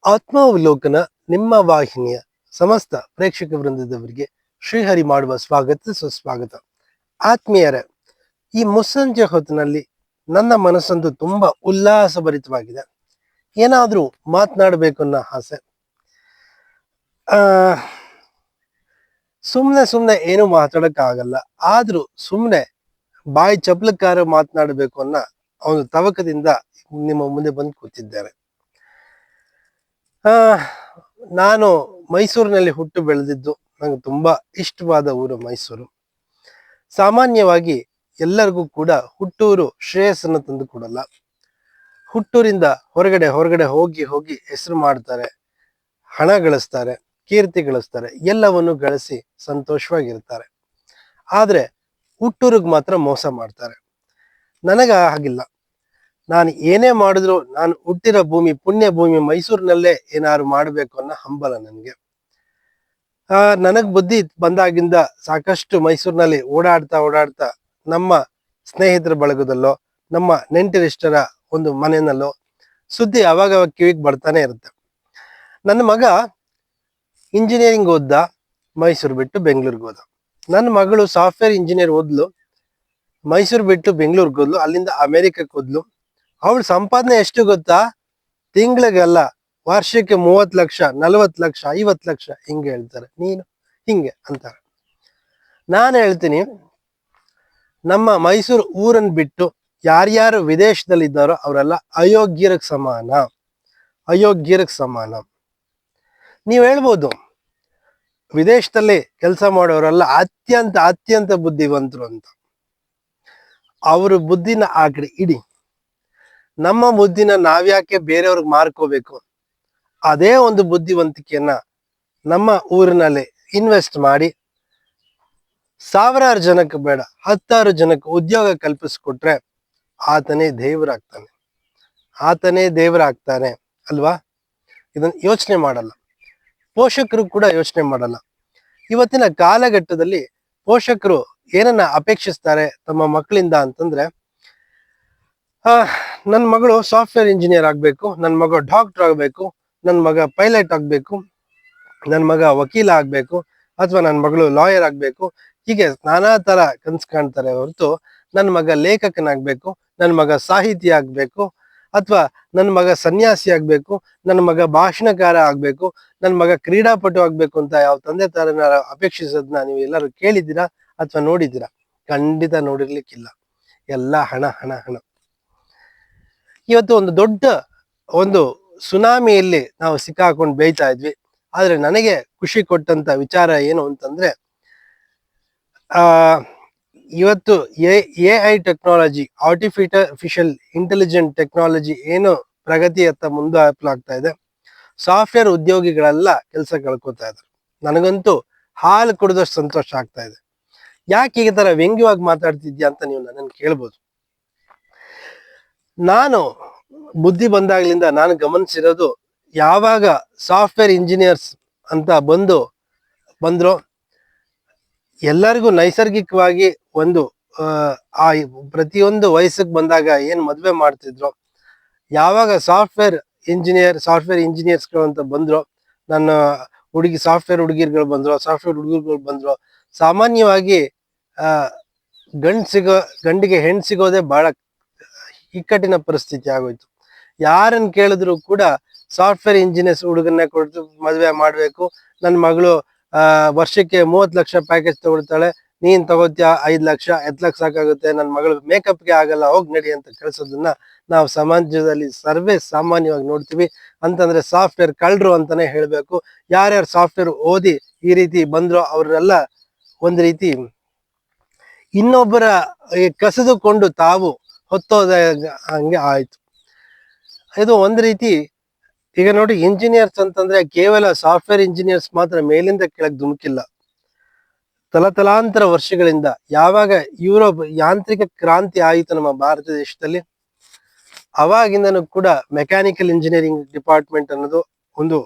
ಆತ್ಮಾವಲೋಕನ ನಿಮ್ಮ ವಾಹಿನಿಯ ಸಮಸ್ತ ಪ್ರೇಕ್ಷಕ ವೃಂದದವರಿಗೆ ಶ್ರೀಹರಿ ಮಾಡುವ ಸ್ವಾಗತ ಸುಸ್ವಾಗತ. ಆತ್ಮೀಯರೇ, ಈ ಮುಸ್ಸಂಜೆ ಹೊತ್ತಿನಲ್ಲಿ ನನ್ನ ಮನಸ್ಸಂದು ತುಂಬಾ ಉಲ್ಲಾಸಭರಿತವಾಗಿದೆ. ಏನಾದ್ರೂ ಮಾತನಾಡಬೇಕು ಅನ್ನೋ ಆಸೆ. ಸುಮ್ನೆ ಏನು ಮಾತಾಡಕ್ಕಾಗಲ್ಲ. ಆದ್ರೂ ಸುಮ್ನೆ ಬಾಯಿ ಚಪ್ಲಕ್ಕಾರ ಮಾತನಾಡಬೇಕು ಅನ್ನೋ ಒಂದು ತವಕದಿಂದ ನಿಮ್ಮ ಮುಂದೆ ಬಂದು ಕೂತಿದ್ದೇನೆ. ನಾನು ಮೈಸೂರಿನಲ್ಲಿ ಹುಟ್ಟು ಬೆಳೆದಿದ್ದು. ನಂಗೆ ತುಂಬಾ ಇಷ್ಟವಾದ ಊರು ಮೈಸೂರು. ಸಾಮಾನ್ಯವಾಗಿ ಎಲ್ಲರಿಗೂ ಕೂಡ ಹುಟ್ಟೂರು ಶ್ರೇಯಸ್ಸನ್ನು ತಂದು ಕೊಡಲ್ಲ. ಹುಟ್ಟೂರಿಂದ ಹೊರಗಡೆ ಹೋಗಿ ಹೆಸರು ಮಾಡ್ತಾರೆ, ಹಣ ಗಳಿಸ್ತಾರೆ, ಕೀರ್ತಿ ಗಳಿಸ್ತಾರೆ, ಎಲ್ಲವನ್ನು ಗಳಿಸಿ ಸಂತೋಷವಾಗಿರ್ತಾರೆ. ಆದ್ರೆ ಹುಟ್ಟೂರಿಗೆ ಮಾತ್ರ ಮೋಸ ಮಾಡ್ತಾರೆ. ನನಗ ಹಾಗಿಲ್ಲ. ನಾನು ಏನೇ ಮಾಡಿದ್ರು ನಾನು ಹುಟ್ಟಿರೋ ಭೂಮಿ ಪುಣ್ಯ ಭೂಮಿ ಮೈಸೂರಿನಲ್ಲೇ ಏನಾದ್ರು ಮಾಡ್ಬೇಕು ಅನ್ನೋ ಹಂಬಲ ನನಗೆ. ನನಗ್ ಬುದ್ಧಿ ಬಂದಾಗಿಂದ ಸಾಕಷ್ಟು ಮೈಸೂರಿನಲ್ಲಿ ಓಡಾಡ್ತಾ ನಮ್ಮ ಸ್ನೇಹಿತರ ಬಳಗದಲ್ಲೋ ನಮ್ಮ ನೆಂಟರಿಷ್ಟರ ಒಂದು ಮನೆಯಲ್ಲೋ ಸುದ್ದಿ ಅವಾಗ ಕಿವಿಗೆ ಬರ್ತಾನೆ ಇರುತ್ತೆ. ನನ್ನ ಮಗ ಇಂಜಿನಿಯರಿಂಗ್ ಓದ್ದ, ಮೈಸೂರು ಬಿಟ್ಟು ಬೆಂಗಳೂರಿಗೆ ಹೋದ. ನನ್ನ ಮಗಳು ಸಾಫ್ಟ್ವೇರ್ ಇಂಜಿನಿಯರ್ ಓದ್ಲು, ಮೈಸೂರು ಬಿಟ್ಟು ಬೆಂಗಳೂರಿಗೆ ಹೋದ್ಲು, ಅಲ್ಲಿಂದ ಅಮೆರಿಕಕ್ಕೆ ಹೋದ್ಲು. ಅವಳು ಸಂಪಾದನೆ ಎಷ್ಟು ಗೊತ್ತಾ? ತಿಂಗಳಿಗೆಲ್ಲ ವರ್ಷಕ್ಕೆ 30 ಲಕ್ಷ, 40 ಲಕ್ಷ, 50 ಲಕ್ಷ ಹಿಂಗೆ ಹೇಳ್ತಾರೆ. ನೀನು ಹಿಂಗೆ ಅಂತಾರೆ. ನಾನು ಹೇಳ್ತೀನಿ, ನಮ್ಮ ಮೈಸೂರು ಊರನ್ನು ಬಿಟ್ಟು ಯಾರ್ಯಾರು ವಿದೇಶದಲ್ಲಿದ್ದಾರೋ ಅವರೆಲ್ಲ ಅಯೋಗ್ಯರಿಗೆ ಸಮಾನ. ನೀವು ಹೇಳ್ಬೋದು ವಿದೇಶದಲ್ಲಿ ಕೆಲಸ ಮಾಡೋರೆಲ್ಲ ಅತ್ಯಂತ ಬುದ್ಧಿವಂತರು ಅಂತ. ಅವ್ರ ಬುದ್ಧಿನ ಆ ಕಡೆ ಇಡಿ. ನಮ್ಮ ಬುದ್ಧಿನ ನಾವ್ಯಾಕೆ ಬೇರೆಯವ್ರಿಗೆ ಮಾರ್ಕೋಬೇಕು? ಅದೇ ಒಂದು ಬುದ್ಧಿವಂತಿಕೆಯನ್ನ ನಮ್ಮ ಊರಿನಲ್ಲಿ ಇನ್ವೆಸ್ಟ್ ಮಾಡಿ ಸಾವಿರಾರು ಜನಕ್ಕೆ ಬೇಡ 10,000 ಜನಕ್ಕೆ ಉದ್ಯೋಗ ಕಲ್ಪಿಸ್ಕೊಟ್ರೆ ಆತನೇ ದೇವರಾಗ್ತಾನೆ ಅಲ್ವಾ? ಇದನ್ನ ಯೋಚನೆ ಮಾಡಲ್ಲ. ಪೋಷಕರು ಕೂಡ ಯೋಚನೆ ಮಾಡಲ್ಲ. ಇವತ್ತಿನ ಕಾಲಘಟ್ಟದಲ್ಲಿ ಪೋಷಕರು ಏನನ್ನ ಅಪೇಕ್ಷಿಸ್ತಾರೆ ತಮ್ಮ ಮಕ್ಕಳಿಂದ ಅಂತಂದ್ರೆ, ನನ್ನ ಮಗಳು ಸಾಫ್ಟ್ವೇರ್ ಇಂಜಿನಿಯರ್ ಆಗ್ಬೇಕು, ನನ್ನ ಮಗ ಡಾಕ್ಟರ್ ಆಗ್ಬೇಕು, ನನ್ನ ಮಗ ಪೈಲಟ್ ಆಗ್ಬೇಕು, ನನ್ನ ಮಗ ವಕೀಲ ಆಗ್ಬೇಕು, ಅಥವಾ ನನ್ನ ಮಗಳು ಲಾಯರ್ ಆಗ್ಬೇಕು. ಹೀಗೆ ನಾನಾ ತರ ಕನ್ಸು ಕಾಣ್ತಾರೆ ಹೊರತು ನನ್ನ ಮಗ ಲೇಖಕನಾಗ್ಬೇಕು, ನನ್ನ ಮಗ ಸಾಹಿತಿ ಆಗ್ಬೇಕು, ಅಥವಾ ನನ್ನ ಮಗ ಸನ್ಯಾಸಿ ಆಗ್ಬೇಕು, ನನ್ನ ಮಗ ಭಾಷಣಕಾರ ಆಗ್ಬೇಕು, ನನ್ನ ಮಗ ಕ್ರೀಡಾಪಟು ಆಗ್ಬೇಕು ಅಂತ ಯಾವ ತಂದೆ ತಾರನ ಅಪೇಕ್ಷಿಸೋದನ್ನ ನೀವು ಎಲ್ಲರೂ ಕೇಳಿದ್ದೀರಾ ಅಥವಾ ನೋಡಿದ್ದೀರಾ? ಖಂಡಿತ ನೋಡಿರ್ಲಿಕ್ಕಿಲ್ಲ. ಎಲ್ಲ ಹಣ. ಇವತ್ತು ಒಂದು ದೊಡ್ಡ ಒಂದು ಸುನಾಮಿಯಲ್ಲಿ ನಾವು ಸಿಕ್ಕಾಕೊಂಡು ಬೇಯ್ತಾ ಇದ್ವಿ. ಆದ್ರೆ ನನಗೆ ಖುಷಿ ಕೊಟ್ಟಂತ ವಿಚಾರ ಏನು ಅಂತಂದ್ರೆ, ಇವತ್ತು AI technology, artificial intelligent technology ಏನು ಪ್ರಗತಿಯತ್ತ ಮುಂದಾಗ್ತಾ ಇದೆ, ಸಾಫ್ಟ್ವೇರ್ ಉದ್ಯೋಗಿಗಳೆಲ್ಲ ಕೆಲಸ ಕಳ್ಕೊತಾ ಇದ್ದಾರೆ. ನನಗಂತೂ ಹಾಲು ಕುಡಿದಷ್ಟು ಸಂತೋಷ ಆಗ್ತಾ ಇದೆ. ಯಾಕೆ ಈ ತರ ವ್ಯಂಗ್ಯವಾಗಿ ಮಾತಾಡ್ತಿದ್ಯಾ ಅಂತ ನೀವು ನನ್ನನ್ನು ಕೇಳ್ಬೋದು. ನಾನು ಬುದ್ಧಿ ಬಂದಾಗ್ಲಿಂದ ನಾನು ಗಮನಿಸಿರೋದು, ಯಾವಾಗ ಸಾಫ್ಟ್ವೇರ್ ಇಂಜಿನಿಯರ್ಸ್ ಅಂತ ಬಂದ್ರು ಎಲ್ಲರಿಗೂ ನೈಸರ್ಗಿಕವಾಗಿ ಒಂದು ಆ ಪ್ರತಿಯೊಂದು ವಯಸ್ಸಿಗೆ ಬಂದಾಗ ಏನ್ ಮದ್ವೆ ಮಾಡ್ತಿದ್ರು, ಯಾವಾಗ ಸಾಫ್ಟ್ವೇರ್ ಇಂಜಿನಿಯರ್ಸ್ಗಳು ಅಂತ ಬಂದ್ರು, ನನ್ನ ಸಾಫ್ಟ್ವೇರ್ ಹುಡುಗಿರ್ಗಳು ಬಂದ್ರು, ಸಾಫ್ಟ್ವೇರ್ ಹುಡುಗರುಗಳು ಬಂದ್ರು, ಸಾಮಾನ್ಯವಾಗಿ ಗಂಡಿಗೆ ಹೆಣ್ಣು ಸಿಗೋದೇ ಬಹಳ ಇಕ್ಕಟ್ಟಿನ ಪರಿಸ್ಥಿತಿ ಆಗೋಯ್ತು. ಯಾರನ್ನ ಕೇಳಿದ್ರು ಕೂಡ ಸಾಫ್ಟ್ವೇರ್ ಇಂಜಿನಿಯರ್ಸ್ ಹುಡುಗನ್ನೇ ಕೊಟ್ಟು ಮದ್ವೆ ಮಾಡ್ಬೇಕು, ನನ್ನ ಮಗಳು ವರ್ಷಕ್ಕೆ 30 ಲಕ್ಷ ಪ್ಯಾಕೇಜ್ ತಗೊಳ್ತಾಳೆ, ನೀನ್ ತಗೋತ್ಯಾ 5 ಲಕ್ಷ, 10 ಲಕ್ಷ ಸಾಕಾಗುತ್ತೆ, ನನ್ನ ಮಗಳು ಮೇಕಪ್ಗೆ ಆಗಲ್ಲ, ಹೋಗ್ ನಡಿ ಅಂತ ಕಳ್ಸೋದನ್ನ ನಾವು ಸಮಾಜದಲ್ಲಿ ಸರ್ವೇ ಸಾಮಾನ್ಯವಾಗಿ ನೋಡ್ತೀವಿ. ಅಂತಂದ್ರೆ ಸಾಫ್ಟ್ವೇರ್ ಕಳ್ರು ಅಂತಾನೆ ಹೇಳ್ಬೇಕು. ಯಾರ್ಯಾರು ಸಾಫ್ಟ್ವೇರ್ ಓದಿ ಈ ರೀತಿ ಬಂದ್ರು ಅವರೆಲ್ಲ ಒಂದ್ ರೀತಿ ಇನ್ನೊಬ್ಬರ ಕಸಿದುಕೊಂಡು ತಾವು ಹೊತ್ತೋದ ಹಂಗೆ ಆಯ್ತು. ಇದು ಒಂದ್ ರೀತಿ. ಈಗ ನೋಡಿ, ಇಂಜಿನಿಯರ್ಸ್ ಅಂತಂದ್ರೆ ಕೇವಲ ಸಾಫ್ಟ್ವೇರ್ ಇಂಜಿನಿಯರ್ಸ್ ಮಾತ್ರ ಮೇಲಿಂದ ಕೆಳಗೆ ಧುಮುಕಿಲ್ಲ. ತಲತಲಾಂತರ ವರ್ಷಗಳಿಂದ ಯಾವಾಗ ಯುರೋಪ್ ಯಾಂತ್ರಿಕ ಕ್ರಾಂತಿ ಆಯಿತು ನಮ್ಮ ಭಾರತ ದೇಶದಲ್ಲಿ, ಅವಾಗಿಂದನೂ ಕೂಡ ಮೆಕ್ಯಾನಿಕಲ್ ಇಂಜಿನಿಯರಿಂಗ್ ಡಿಪಾರ್ಟ್ಮೆಂಟ್ ಅನ್ನೋದು ಒಂದು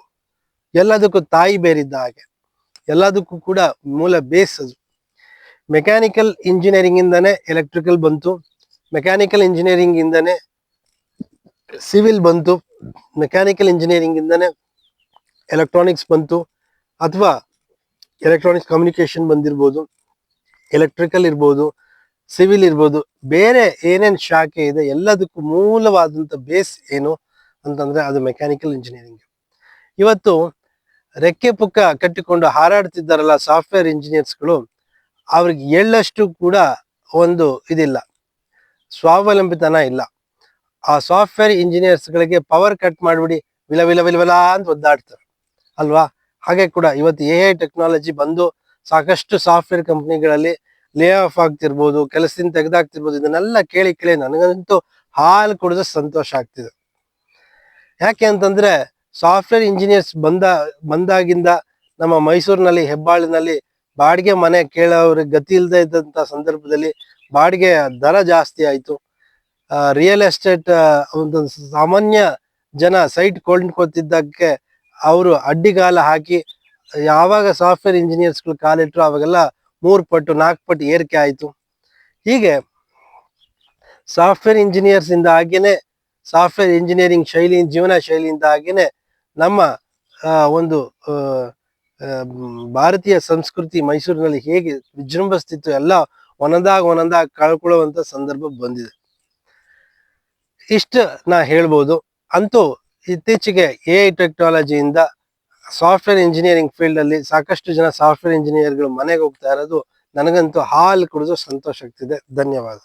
ಎಲ್ಲದಕ್ಕೂ ತಾಯಿ ಬೇರಿದ್ದ ಹಾಗೆ, ಎಲ್ಲದಕ್ಕೂ ಕೂಡ ಮೂಲ ಬೇಸ್ ಅದು. ಮೆಕ್ಯಾನಿಕಲ್ ಇಂಜಿನಿಯರಿಂಗ್ ಇಂದಾನೆ ಎಲೆಕ್ಟ್ರಿಕಲ್ ಬಂತು, ಮೆಕ್ಯಾನಿಕಲ್ ಇಂಜಿನಿಯರಿಂಗ್ ಇಂದಾನೆ ಸಿವಿಲ್ ಬಂತು, ಮೆಕ್ಯಾನಿಕಲ್ ಇಂಜಿನಿಯರಿಂಗ್ ಇಂದಾನೆ ಎಲೆಕ್ಟ್ರಾನಿಕ್ಸ್ ಬಂತು, ಅಥವಾ ಎಲೆಕ್ಟ್ರಾನಿಕ್ಸ್ ಕಮ್ಯುನಿಕೇಶನ್ ಬಂದಿರ್ಬೋದು, ಎಲೆಕ್ಟ್ರಿಕಲ್ ಇರ್ಬೋದು, ಸಿವಿಲ್ ಇರ್ಬೋದು, ಬೇರೆ ಏನೇನು ಶಾಖೆ ಇದೆ ಎಲ್ಲದಕ್ಕೂ ಮೂಲವಾದಂಥ ಬೇಸ್ ಏನು ಅಂತಂದ್ರೆ ಅದು ಮೆಕ್ಯಾನಿಕಲ್ ಇಂಜಿನಿಯರಿಂಗ್. ಇವತ್ತು ರೆಕ್ಕೆ ಪುಕ್ಕ ಕಟ್ಟಿಕೊಂಡು ಹಾರಾಡ್ತಿದ್ದಾರಲ್ಲ ಸಾಫ್ಟ್ವೇರ್ ಇಂಜಿನಿಯರ್ಸ್ಗಳು, ಅವ್ರಿಗೆ ಎಳ್ಳಷ್ಟು ಕೂಡ ಒಂದು ಇದಿಲ್ಲ, ಸ್ವಾವಲಂಬಿತನ ಇಲ್ಲ. ಆ ಸಾಫ್ಟ್ವೇರ್ ಇಂಜಿನಿಯರ್ಸ್ಗಳಿಗೆ ಪವರ್ ಕಟ್ ಮಾಡಿಬಿಡಿ ವಿಲ ವಿಲ ವಿಲ ವಿಲ ಅಂತ ಒದ್ದಾಡ್ತಾರೆ ಅಲ್ವಾ. ಹಾಗೆ ಕೂಡ ಇವತ್ತು AI ಟೆಕ್ನಾಲಜಿ ಬಂದು ಸಾಕಷ್ಟು ಸಾಫ್ಟ್ವೇರ್ ಕಂಪ್ನಿಗಳಲ್ಲಿ ಲೇ ಆಫ್ ಆಗ್ತಿರ್ಬೋದು, ಕೆಲಸದಿಂದ ತೆಗೆದಾಗ್ತಿರ್ಬೋದು. ಇದನ್ನೆಲ್ಲ ಕೇಳಿ ಕೇಳಿ ನನಗಂತೂ ಹಾಲು ಕುಡಿದ ಸಂತೋಷ ಆಗ್ತಿದೆ. ಯಾಕೆ ಅಂತಂದ್ರೆ ಸಾಫ್ಟ್ವೇರ್ ಇಂಜಿನಿಯರ್ಸ್ ಬಂದಾಗಿಂದ ನಮ್ಮ ಮೈಸೂರಿನಲ್ಲಿ ಹೆಬ್ಬಾಳಿನಲ್ಲಿ ಬಾಡಿಗೆ ಮನೆ ಕೇಳೋರಿಗೆ ಗತಿ ಇಲ್ಲದೆ ಇದ್ದಂತ ಸಂದರ್ಭದಲ್ಲಿ ಬಾಡಿಗೆ ದರ ಜಾಸ್ತಿ ಆಯ್ತು. ರಿಯಲ್ ಎಸ್ಟೇಟ್ ಒಂದು ಸಾಮಾನ್ಯ ಜನ ಸೈಟ್ ಕೊಂಡ್ಕೊತಿದ್ದಕ್ಕೆ ಅವರು ಅಡ್ಡಿಗಾಲ ಹಾಕಿ ಯಾವಾಗ ಸಾಫ್ಟ್ವೇರ್ ಇಂಜಿನಿಯರ್ಸ್ಗಳು ಕಾಲಿಟ್ರು ಅವಾಗೆಲ್ಲ 3 ಪಟ್ಟು 4 ಪಟ್ಟು ಏರಿಕೆ ಆಯ್ತು. ಹೀಗೆ ಸಾಫ್ಟ್ವೇರ್ ಇಂಜಿನಿಯರ್ಸ್ ಇಂದ ಹಾಗೇನೆ ಸಾಫ್ಟ್ವೇರ್ ಇಂಜಿನಿಯರಿಂಗ್ ಜೀವನ ಶೈಲಿಯಿಂದ ಹಾಗೇನೆ ನಮ್ಮ ಒಂದು ಭಾರತೀಯ ಸಂಸ್ಕೃತಿ ಮೈಸೂರಿನಲ್ಲಿ ಹೇಗೆ ವಿಜೃಂಭಿಸ್ತಿತ್ತು ಎಲ್ಲ ಒಂದೊಂದಾಗ ಕಳ್ಕೊಳ್ಳುವಂತ ಸಂದರ್ಭ ಬಂದಿದೆ. ಇಷ್ಟ ನಾ ಹೇಳ್ಬೋದು. ಅಂತೂ ಇತ್ತೀಚೆಗೆ AI ಟೆಕ್ನಾಲಜಿಯಿಂದ ಸಾಫ್ಟ್ವೇರ್ ಇಂಜಿನಿಯರಿಂಗ್ ಫೀಲ್ಡ್ ಅಲ್ಲಿ ಸಾಕಷ್ಟು ಜನ ಸಾಫ್ಟ್ವೇರ್ ಇಂಜಿನಿಯರ್ಗಳು ಮನೆಗೆ ಹೋಗ್ತಾ ಇರೋದು ನನಗಂತೂ ಹಾಲು ಕುಡಿದು ಸಂತೋಷ ಆಗ್ತಿದೆ. ಧನ್ಯವಾದ.